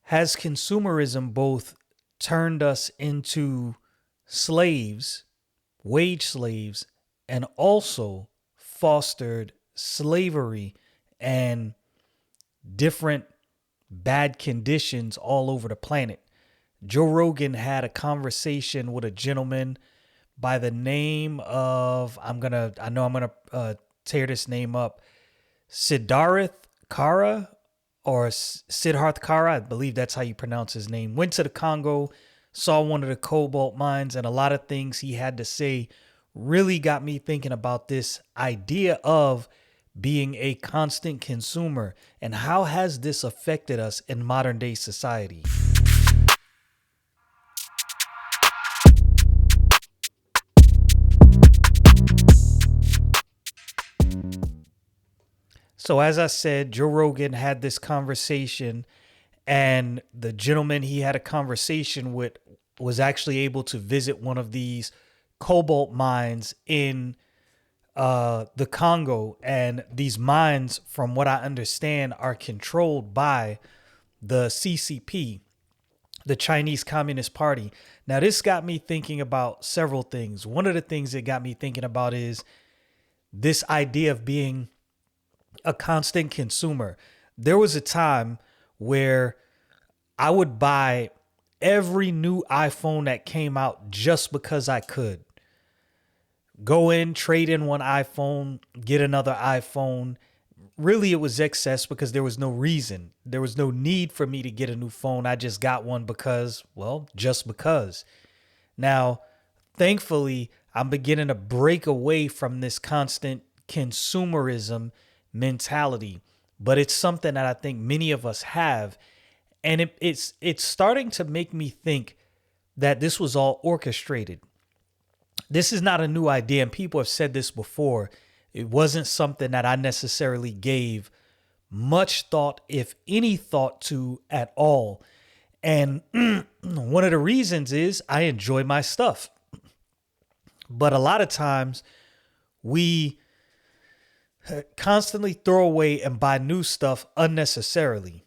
Has consumerism both turned us into slaves, wage slaves, and also fostered slavery and different bad conditions all over the planet? Joe Rogan had a conversation with a gentleman by the name of, I know I'm gonna tear this name up, Siddharth Kara or Siddharth Kara, I believe that's how you pronounce his name. Went to the Congo, saw one of the cobalt mines, and a lot of things he had to say really got me thinking about this idea of being a constant consumer and how has this affected us in modern day society. So as I said, Joe Rogan had this conversation, and the gentleman he had a conversation with was actually able to visit one of these cobalt mines in the Congo. And these mines, from what I understand, are controlled by the CCP, the Chinese Communist Party. Now, this got me thinking about several things. One of the things it got me thinking about is this idea of being a constant consumer. There was a time where I would buy every new iPhone that came out just because I could. Go in, trade in one iPhone, get another iPhone. Really, it was excess because there was no reason. There was no need for me to get a new phone. I just got one because, well, just because. Now, thankfully, I'm beginning to break away from this constant consumerism mentality, but it's something that I think many of us have. And it's starting to make me think that this was all orchestrated. This is not a new idea, and people have said this before. It wasn't something that I necessarily gave much thought, if any thought to at all. And one of the reasons is I enjoy my stuff. But a lot of times we constantly throw away and buy new stuff unnecessarily.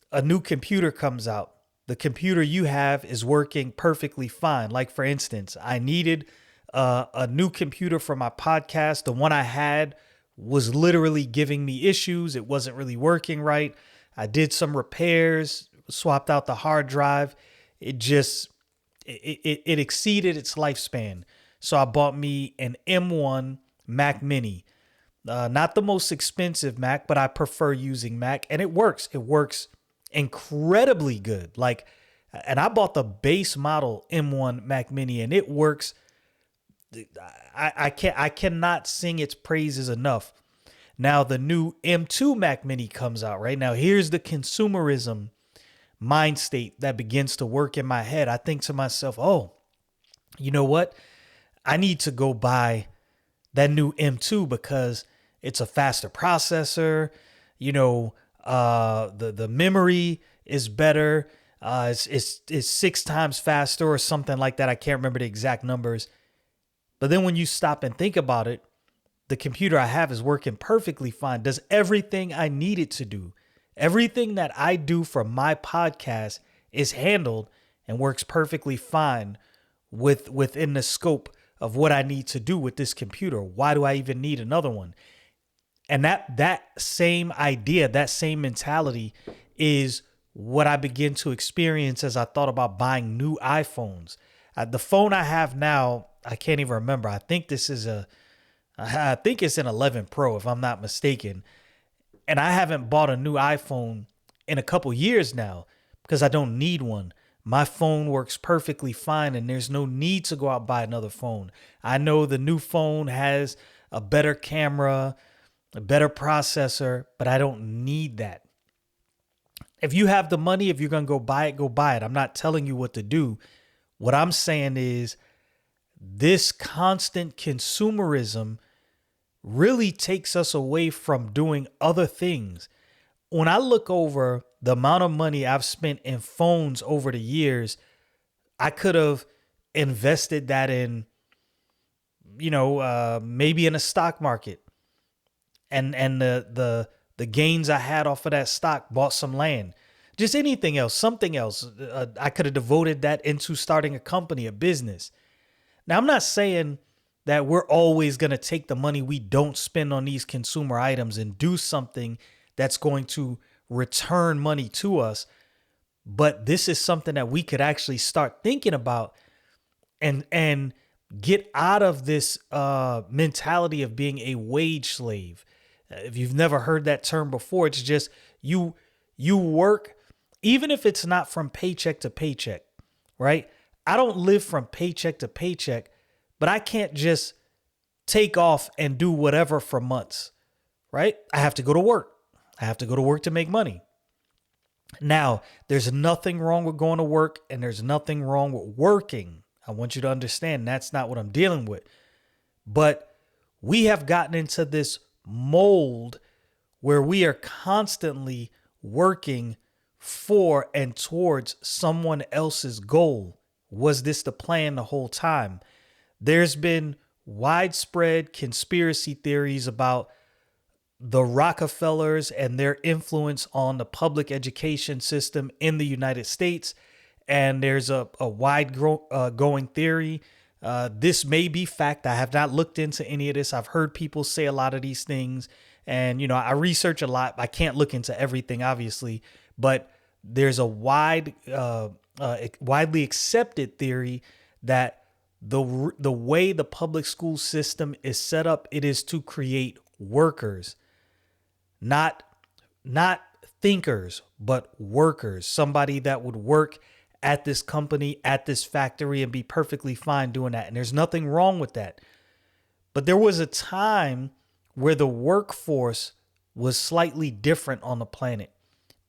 A new computer comes out. The computer you have is working perfectly fine. Like, for instance, I needed a new computer for my podcast. The one I had was literally giving me issues. It wasn't really working right. I did some repairs, swapped out the hard drive. It exceeded its lifespan. So I bought me an M1 Mac Mini. Not the most expensive Mac, but I prefer using Mac, and it works. It works incredibly good. And I bought the base model M1 Mac Mini, and it works. I cannot sing its praises enough. Now the new M2 Mac Mini comes out right now. Here's the consumerism mind state that begins to work in my head. I think to myself, oh, you know what? I need to go buy that new M2 because it's a faster processor. The memory is better. It's 6 times faster or something like that. I can't remember the exact numbers. But then when you stop and think about it, the computer I have is working perfectly fine. Does everything I need it to do. Everything that I do for my podcast is handled and works perfectly fine within the scope of what I need to do with this computer. Why do I even need another one? And that same idea, that same mentality is what I begin to experience as I thought about buying new iPhones. The phone I have now, I can't even remember. I think it's an 11 Pro, if I'm not mistaken. And I haven't bought a new iPhone in a couple years now because I don't need one. My phone works perfectly fine, and there's no need to go out and buy another phone. I know the new phone has a better camera, a better processor, but I don't need that. If you have the money, if you're going to go buy it, go buy it. I'm not telling you what to do. What I'm saying is this constant consumerism really takes us away from doing other things. When I look over the amount of money I've spent in phones over the years, I could have invested that in, maybe in a stock market. And the gains I had off of that stock, bought some land. just anything else, something else. I could have devoted that into starting a company, a business. Now, I'm not saying that we're always going to take the money we don't spend on these consumer items and do something that's going to return money to us. But this is something that we could actually start thinking about and get out of this mentality of being a wage slave. If you've never heard that term before, it's just you work, even if it's not from paycheck to paycheck, right? I don't live from paycheck to paycheck, but I can't just take off and do whatever for months, right? I have to go to work. I have to go to work to make money. Now, there's nothing wrong with going to work and there's nothing wrong with working. I want you to understand that's not what I'm dealing with. But we have gotten into this mold where we are constantly working for and towards someone else's goal. Was this the plan the whole time? There's been widespread conspiracy theories about the Rockefellers and their influence on the public education system in the United States. And there's a wide going theory. This may be fact. I have not looked into any of this. I've heard people say a lot of these things. And, you know, I research a lot. I can't look into everything, obviously. But there's a widely accepted theory that the way the public school system is set up, it is to create workers. Not thinkers, but workers. Somebody that would work at this company, at this factory, and be perfectly fine doing that. And there's nothing wrong with that. But there was a time where the workforce was slightly different on the planet.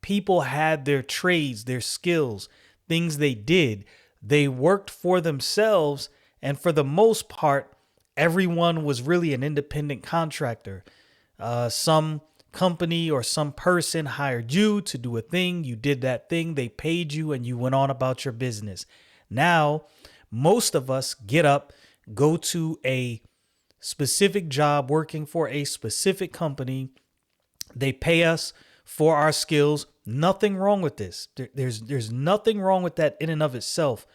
People had their trades, their skills, things they did. They worked for themselves. And for the most part, everyone was really an independent contractor. Some company or some person hired you to do a thing. You did that thing. They paid you and you went on about your business. Now, most of us get up, go to a specific job working for a specific company. They pay us for our skills. Nothing wrong with this. There's nothing wrong with that in and of itself.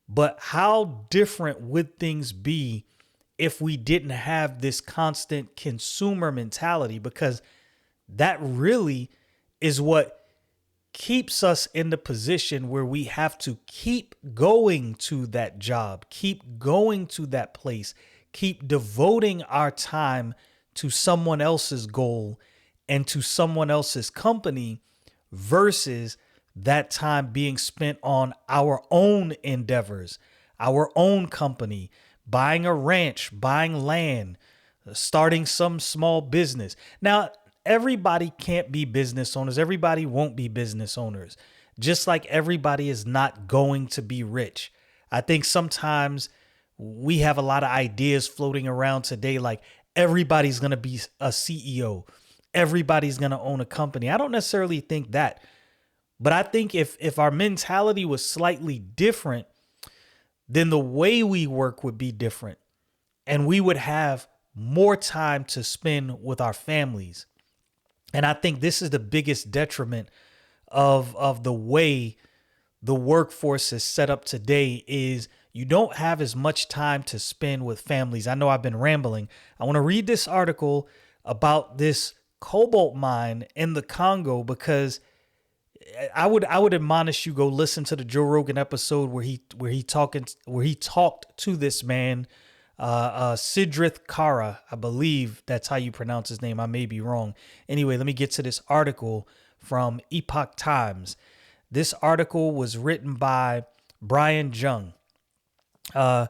But how different would things be if we didn't have this constant consumer mentality? Because that really is what keeps us in the position where we have to keep going to that job, keep going to that place, keep devoting our time to someone else's goal and to someone else's company versus that time being spent on our own endeavors, our own company, buying a ranch, buying land, starting some small business. Now, everybody can't be business owners. Everybody won't be business owners, just like everybody is not going to be rich. I think sometimes we have a lot of ideas floating around today, like everybody's going to be a CEO. Everybody's going to own a company. I don't necessarily think that. But I think if our mentality was slightly different, then the way we work would be different. And we would have more time to spend with our families. And I think this is the biggest detriment of the way the workforce is set up today is you don't have as much time to spend with families. I know I've been rambling. I want to read this article about this cobalt mine in the Congo because I would admonish you go listen to the Joe Rogan episode where he talked to this man, Sidrith Kara. I believe that's how you pronounce his name. I may be wrong. Anyway, let me get to this article from Epoch Times. This article was written by Brian Jung. A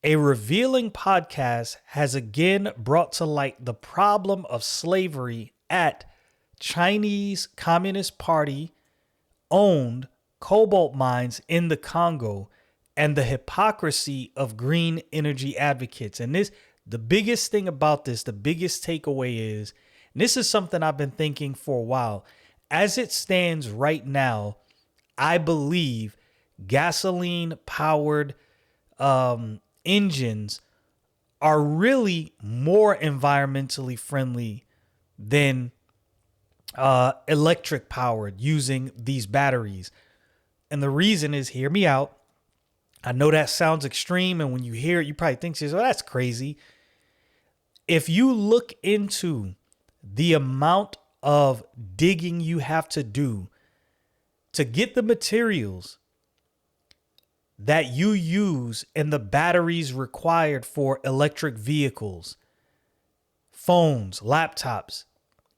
revealing podcast has again brought to light the problem of slavery at Chinese Communist Party owned cobalt mines in the Congo and the hypocrisy of green energy advocates. And the biggest thing about this, the biggest takeaway is, and this is something I've been thinking for a while, as it stands right now, I believe gasoline powered engines are really more environmentally friendly than electric powered using these batteries. And the reason is, hear me out. I know that sounds extreme, and when you hear it, you probably think to yourself, "Oh, that's crazy." If you look into the amount of digging you have to do to get the materials that you use in the batteries required for electric vehicles, phones, laptops,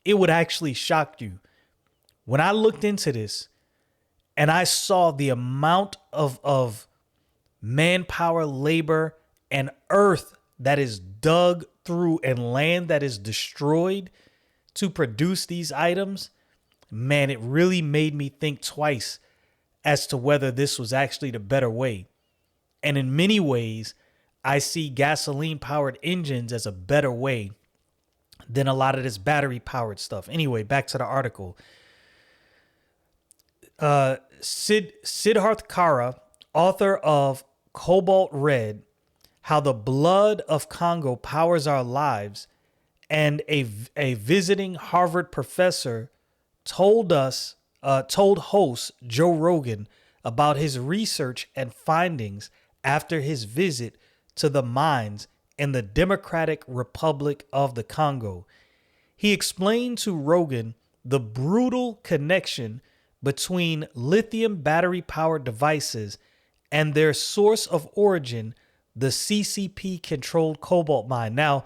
it would actually shock you. When I looked into this and I saw the amount of manpower, labor, and earth that is dug through and land that is destroyed to produce these items, man, it really made me think twice as to whether this was actually the better way. And in many ways, I see gasoline powered engines as a better way than a lot of this battery powered stuff. Anyway, back to the article. Siddharth Kara, author of Cobalt Red, How the Blood of Congo Powers Our Lives, and a visiting Harvard professor told host Joe Rogan about his research and findings after his visit to the mines in the Democratic Republic of the Congo. He explained to Rogan the brutal connection between lithium battery powered devices and their source of origin, the CCP controlled cobalt mine. Now,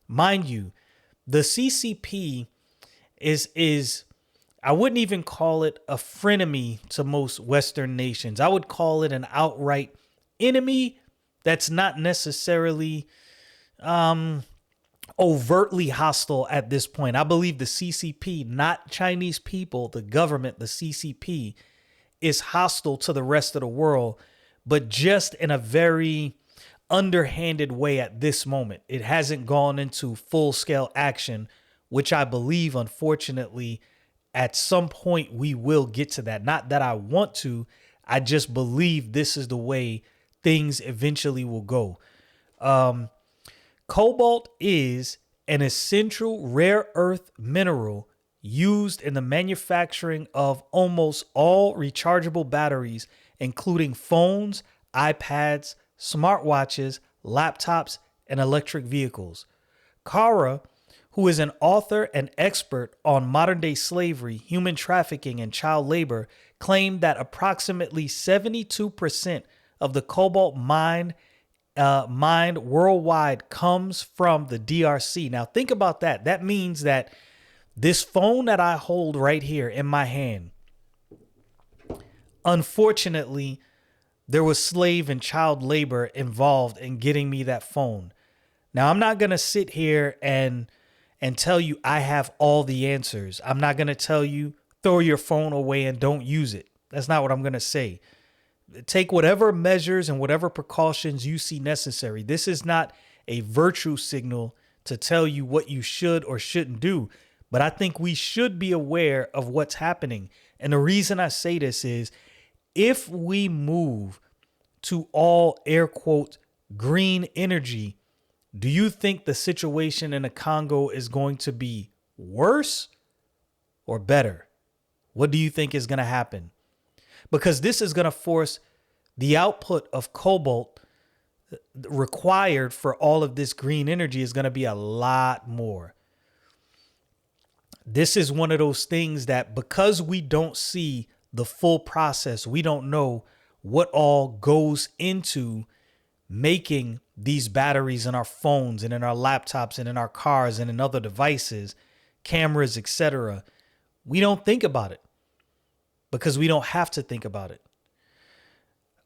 mind you, the CCP is I wouldn't even call it a frenemy to most Western nations. I would call it an outright enemy that's not necessarily overtly hostile at this point. I believe the CCP, not Chinese people, the government, the CCP, is hostile to the rest of the world, but just in a very underhanded way at this moment. It hasn't gone into full-scale action, which I believe, unfortunately, at some point we will get to that. Not that I want to, I just believe this is the way things eventually will go. Cobalt is an essential rare earth mineral used in the manufacturing of almost all rechargeable batteries, including phones, iPads, smartwatches, laptops, and electric vehicles. Kara, who is an author and expert on modern-day slavery, human trafficking, and child labor, claimed that approximately 72% of the cobalt mined worldwide comes from the DRC. Now, think about that. That means that this phone that I hold right here in my hand, unfortunately, there was slave and child labor involved in getting me that phone. Now, I'm not going to sit here and tell you I have all the answers. I'm not going to tell you throw your phone away and don't use it. That's not what I'm going to say. Take whatever measures and whatever precautions you see necessary. This is not a virtue signal to tell you what you should or shouldn't do, but I think we should be aware of what's happening. And the reason I say this is if we move to all air quote green energy, do you think the situation in the Congo is going to be worse or better? What do you think is going to happen? Because this is going to force the output of cobalt required for all of this green energy is going to be a lot more. This is one of those things that because we don't see the full process, we don't know what all goes into making these batteries in our phones and in our laptops and in our cars and in other devices, cameras, etc. We don't think about it because we don't have to think about it.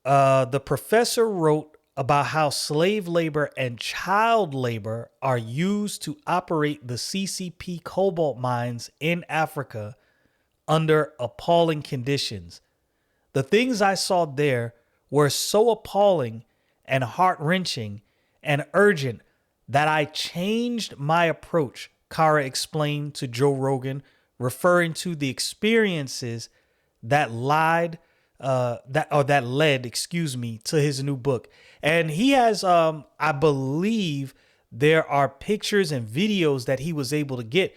The professor wrote about how slave labor and child labor are used to operate the CCP cobalt mines in Africa under appalling conditions. The things I saw there were so appalling and heart-wrenching and urgent that I changed my approach, Kara explained to Joe Rogan, referring to the experiences that led to his new book. And he has, I believe there are pictures and videos that he was able to get.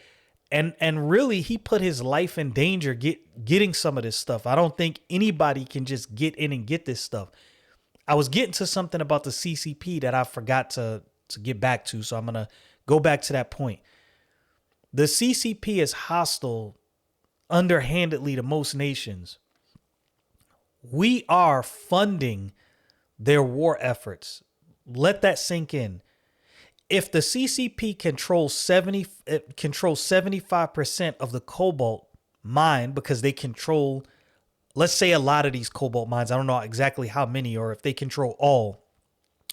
And really, he put his life in danger getting some of this stuff. I don't think anybody can just get in and get this stuff. I was getting to something about the CCP that I forgot to get back to, so I'm going to go back to that point. The CCP is hostile underhandedly to most nations. We are funding their war efforts. Let that sink in. If the CCP controls 75% of the cobalt mine, because they control, let's say, a lot of these cobalt mines. I don't know exactly how many or if they control all,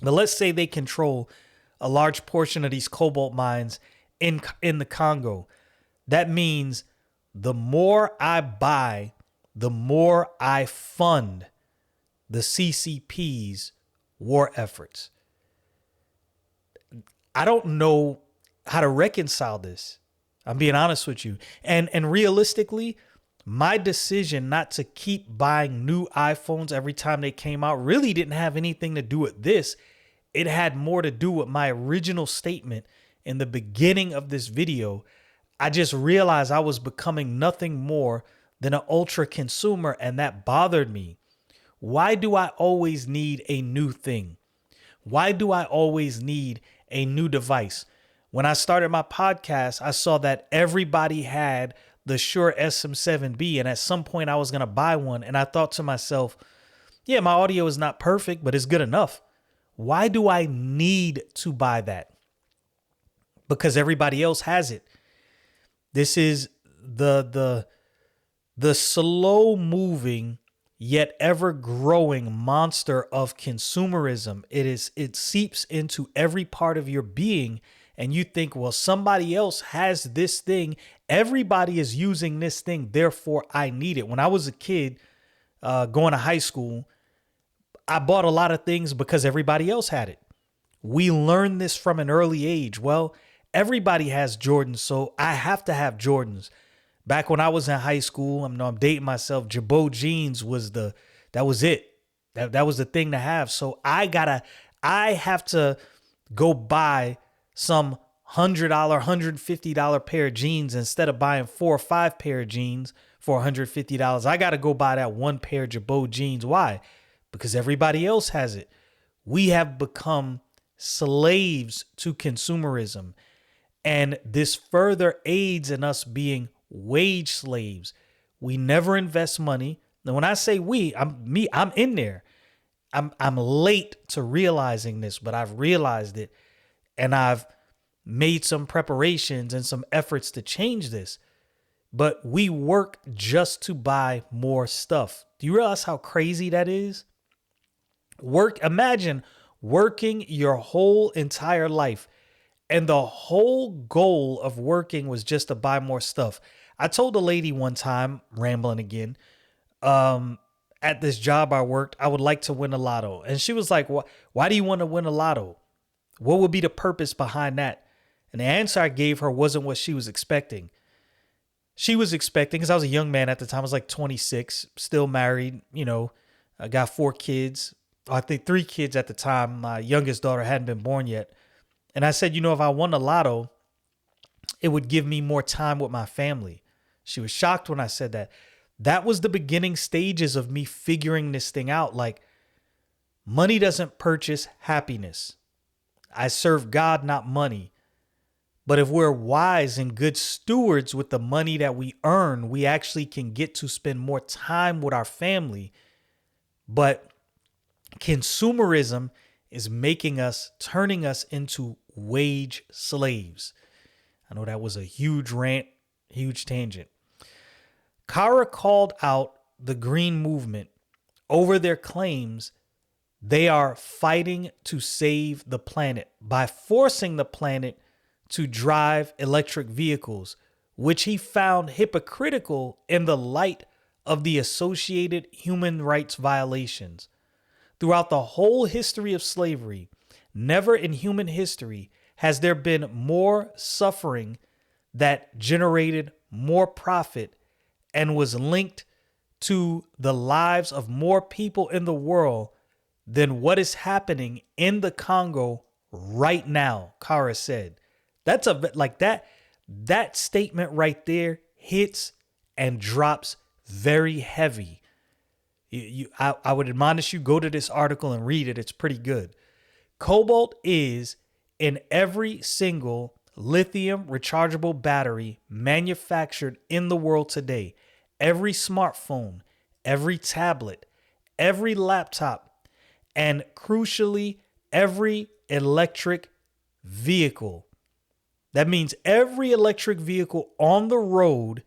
but let's say they control a large portion of these cobalt mines in the Congo. That means the more I buy, the more I fund the CCP's war efforts. I don't know how to reconcile this. I'm being honest with you. And realistically, my decision not to keep buying new iPhones every time they came out really didn't have anything to do with this. It had more to do with my original statement in the beginning of this video. I just realized I was becoming nothing more than an ultra consumer, and that bothered me. Why do I always need a new thing? Why do I always need a new device? When I started my podcast, I saw that everybody had the Shure SM7B, and at some point I was going to buy one, and I thought to myself, yeah, my audio is not perfect, but it's good enough. Why do I need to buy that? Because everybody else has it. This is the slow moving yet ever growing monster of consumerism. It seeps into every part of your being, and you think, well, somebody else has this thing. Everybody is using this thing, therefore I need it. When I was a kid going to high school, I bought a lot of things because everybody else had it. We learned this from an early age. Well, everybody has Jordans, so I have to have Jordans. Back when I was in high school, I'm dating myself, Jabot jeans was that was it. That was the thing to have. So I have to go buy some $100, $150 pair of jeans instead of buying 4 or 5 pair of jeans for $150. I got to go buy that one pair of Jabot jeans. Why? Because everybody else has it. We have become slaves to consumerism, and this further aids in us being wage slaves. We never invest money. Now, when I say we, I'm in there. I'm late to realizing this, but I've realized it, and I've made some preparations and some efforts to change this. But we work just to buy more stuff. Do you realize how crazy that is? Imagine working your whole entire life, and the whole goal of working was just to buy more stuff. I told a lady one time, rambling again, at this job I worked, I would like to win a lotto. And she was like, why do you want to win a lotto? What would be the purpose behind that? And the answer I gave her wasn't what she was expecting. She was expecting, because I was a young man at the time, I was like 26, still married, I got 4 kids. I think 3 kids at the time. My youngest daughter hadn't been born yet. And I said, if I won the lotto, it would give me more time with my family. She was shocked when I said that. That was the beginning stages of me figuring this thing out. Like, money doesn't purchase happiness. I serve God, not money. But if we're wise and good stewards with the money that we earn, we actually can get to spend more time with our family. But consumerism is turning us into wage slaves. I know that was a huge rant, huge tangent. Kara called out the Green Movement over their claims they are fighting to save the planet by forcing the planet to drive electric vehicles, which he found hypocritical in the light of the associated human rights violations. Throughout the whole history of slavery, never in human history has there been more suffering that generated more profit and was linked to the lives of more people in the world than what is happening in the Congo right now, Kara said. That's like that. That statement right there hits and drops very heavy. I would admonish you, go to this article and read it. It's pretty good. Cobalt is in every single lithium rechargeable battery manufactured in the world today. Every smartphone, every tablet, every laptop, and crucially, every electric vehicle. That means every electric vehicle on the road,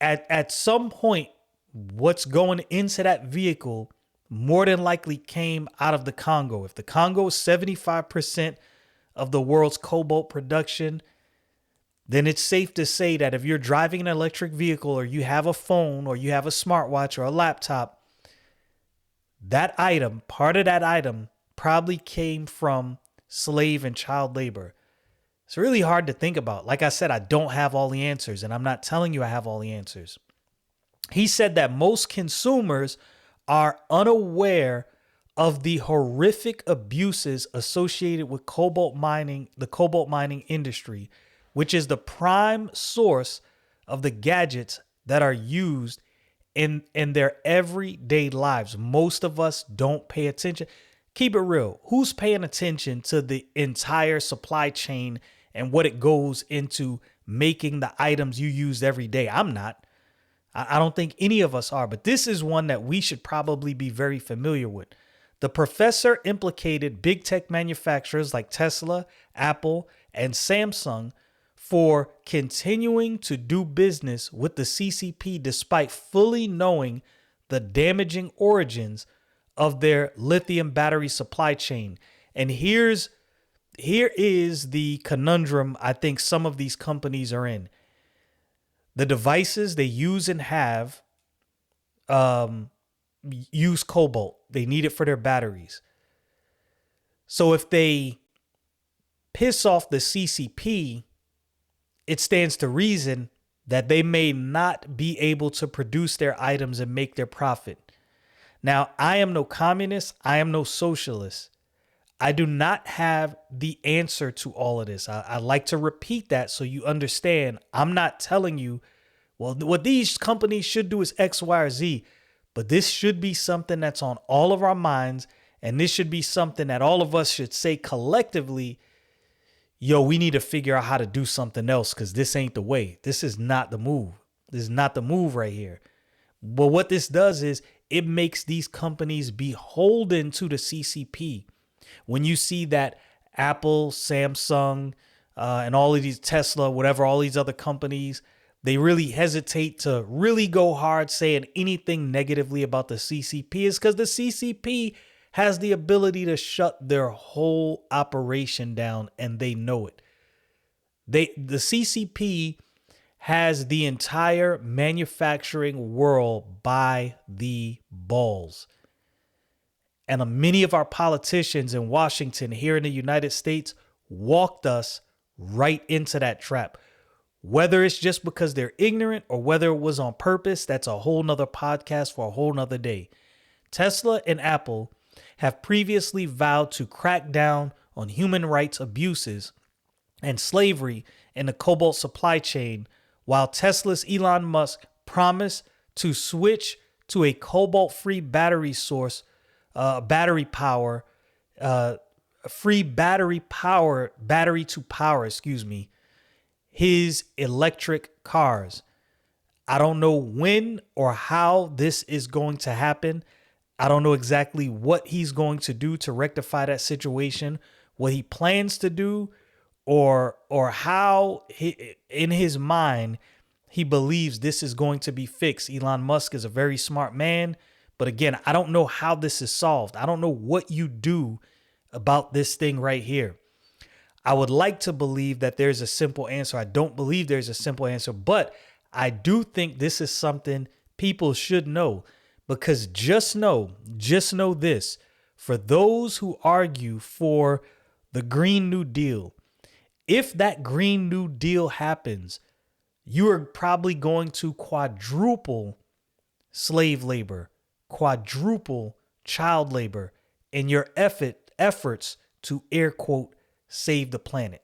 at some point, what's going into that vehicle more than likely came out of the Congo. If the Congo is 75% of the world's cobalt production, then it's safe to say that if you're driving an electric vehicle or you have a phone or you have a smartwatch or a laptop, that item, part of that item, probably came from slave and child labor. It's really hard to think about. Like I said, I don't have all the answers, and I'm not telling you I have all the answers. He said that most consumers are unaware of the horrific abuses associated with cobalt mining, the cobalt mining industry, which is the prime source of the gadgets that are used in their everyday lives. Most of us don't pay attention. Keep it real. Who's paying attention to the entire supply chain and what it goes into making the items you use every day? I'm not. I don't think any of us are, but this is one that we should probably be very familiar with. The professor implicated big tech manufacturers like Tesla, Apple, and Samsung for continuing to do business with the CCP despite fully knowing the damaging origins of their lithium battery supply chain. And here is the conundrum I think some of these companies are in. The devices they use and have use cobalt. They need it for their batteries. So if they piss off the CCP, it stands to reason that they may not be able to produce their items and make their profit. Now, I am no communist. I am no socialist. I do not have the answer to all of this. I like to repeat that so you understand. I'm not telling you, well, what these companies should do is X, Y, or Z, but this should be something that's on all of our minds, and this should be something that all of us should say collectively, yo, we need to figure out how to do something else because this ain't the way. This is not the move. This is not the move right here. But what this does is it makes these companies beholden to the CCP. When you see that Apple, Samsung, and all of these, Tesla, whatever, all these other companies, they really hesitate to really go hard saying anything negatively about the CCP is because the CCP has the ability to shut their whole operation down, and they know it. The CCP has the entire manufacturing world by the balls. And many of our politicians in Washington here in the United States walked us right into that trap. Whether it's just because they're ignorant or whether it was on purpose, that's a whole nother podcast for a whole nother day. Tesla and Apple have previously vowed to crack down on human rights abuses and slavery in the cobalt supply chain, while Tesla's Elon Musk promised to switch to a cobalt-free battery source, battery to power, his electric cars. I don't know when or how this is going to happen. I don't know exactly what he's going to do to rectify that situation, what he plans to do, or how in his mind he believes this is going to be fixed. Elon Musk is a very smart man, but again, I don't know how this is solved. I don't know what you do about this thing right here. I would like to believe that there's a simple answer. I don't believe there's a simple answer, but I do think this is something people should know, because just know this, for those who argue for the Green New Deal, if that Green New Deal happens, you are probably going to quadruple slave labor, quadruple child labor in your efforts to, air quote, save the planet.